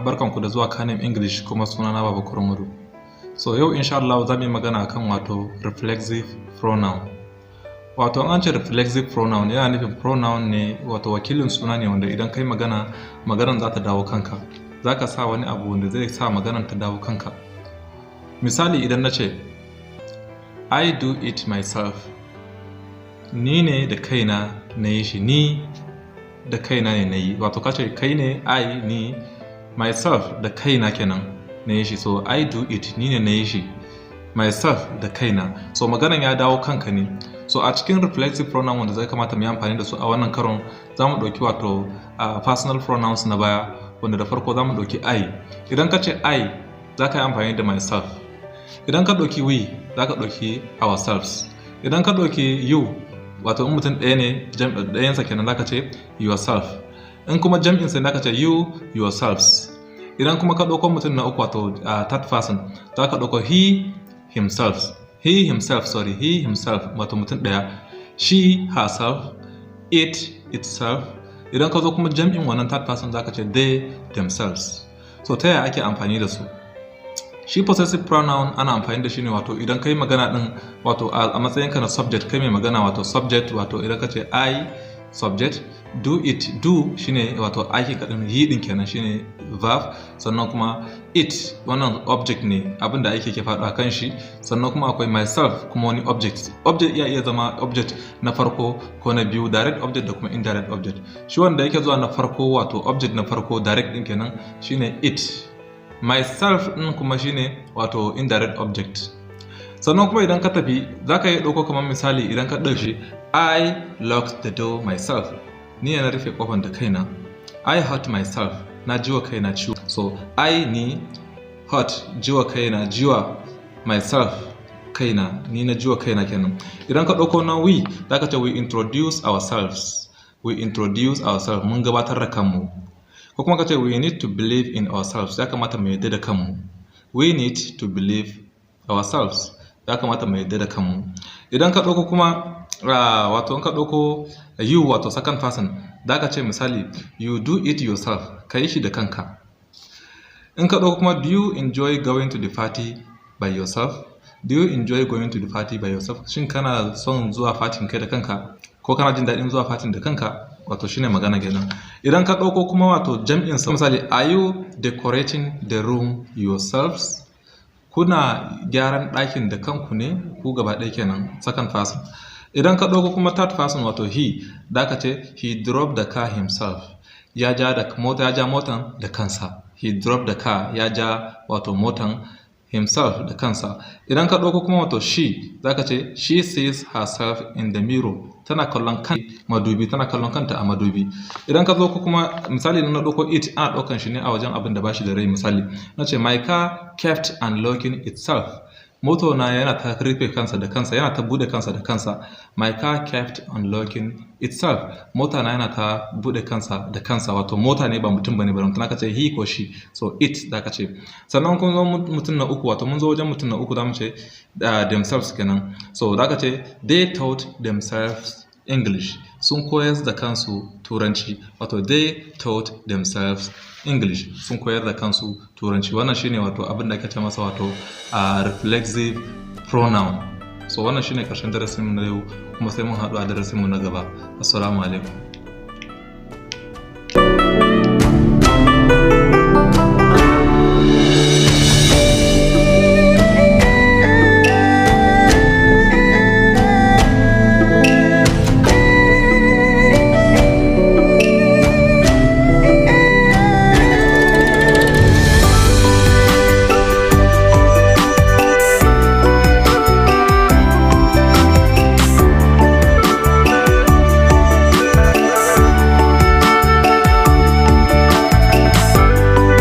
barkanku da zuwa Kanem English kuma sunana Baba Kurmuru. So yau insha Allah za mu yi magana akan wato reflexive pronoun. Wato an ce reflexive pronoun yana nufin pronoun ne wato wakilin suna ne wanda idan kai maganar za ta dawo kanka. Za ka sa wani abu wanda zai sa maganar ta dawo kanka. Misali idan na ce I do it myself. Ni ne da kaina na yi shi, ni da kaina ne na yi. Wato kace kai ne I ni myself da kaina kenan na yi shi. So I do it, ni ne na yi shi, myself da kaina. So maganan ya dawo kanka ne. So a cikin reflexive pronoun wanda zai kamata mu yi amfani da su a wannan karon za mu ɗauki wato personal pronouns na baya wanda da farko za mu ɗauki I. Idan ka ce I za ka yi amfani da myself. Idan ka ɗauki we za ka ɗauki ourselves. Idan ka ɗauki you wato in mutum ɗaya ne ɗayansa kenan za ka ce yourself. In kuma jam'in sai za ka ce you yourselves. Idan kuma ka ɗauko mutum na uku wato third person za ka ɗauko he himself wato mutum ɗaya, she herself, it itself. Idan ka zo kuma jam'in wannan third person za ka ce they themselves. So ta yaya ake amfani da su? Shi possessive pronoun ana amfani da shi ne wato idan kai magana din wato a matsayinka na subject, kai mai magana wato subject, wato idan ka ce I subject, do it, do shine wato aiki kadin, yi din kenan shine verb, sannan kuma it wannan object ne abinda aiki ke faɗa kan shi, sannan kuma akwai myself kuma wani object iya zama object na farko ko na biyu, direct object da kuma indirect object. Shi wanda yake zuwa na farko wato object na farko direct din kenan shine it. Myself ɗin kuma shine wato indirect object. Sannan kuma idan ka tafi za ka yi ɗauko kamar misali idan ka ɗauki I locked the door myself. Ni na rufe ƙofar da kaina. I hurt myself. Na jiwa kaina ciwo. So I ni hurt jiwa kaina, jiwa myself kaina, ni na jiwa kaina kenan. Idan ka ɗauko na we za ka ce we introduce ourselves. We introduce ourselves. Mun gabatar da kanmu. Ko kuma ka ce we need to believe in ourselves. Ya kamata mu yarda da kanmu. We need to believe ourselves. Ya kamata mu yarda da kanmu. Idan ka ɗauko kuma wato in ka ɗauko you wato second person da ka ce misali you do it yourself, ka yi shi da kanka. In ka ɗauko kuma do you enjoy going to the party by yourself? Do you enjoy going to the party by yourself? Shin kana son zuwa fatin kai da kanka ko kana jin daɗin zuwa fatin da kanka? Wato shine magana kenan. Idan ka ɗauko kuma wato jam'in sa misali are you decorating the room yourselves? Kuna gyaran ɗakin da kanku ne ku gaba ɗaya kenan, second person. Idan ka ɗauko kuma third person wato he da ka ce he drove the car himself. Ya ja motan da kansa. He drove the car, ya ja wato motan himself da kansa. Idan ka ɗauko kuma wato she za ka ce she sees herself in the mirror. Tana kallon madubi, tana kallon kanta a madubi. Idan ka zo kuma misali na ɗauko it ana ɗaukan shi ne a wajen abin da ba shi da rai. Misali na ce my car kept unlocking itself. Moto na yana ta rufe kansa da kansa, yana ta bude kansa da kansa. My car kept unlocking itself. Mota na yana ta bude kansa da kansa, wato mota ne ba mutum bane, ba ka ce he ko she. So it da ka ce. Sannan kun zo mutum na uku wato mun zo wajen mutum na uku da mu ce themselves kenan. So da ka ce they taught themselves English. Sun koyar da kansu Turanci. Wato they taught themselves English. Sun koyar da kansu Turanci. Wannan shine wato abin da ake ce masa wato reflexive pronoun. So wannan shine ƙarshen darasin mu na yau, kuma sai mun haɗu a darasin mu na gaba. Assalamu alaikum.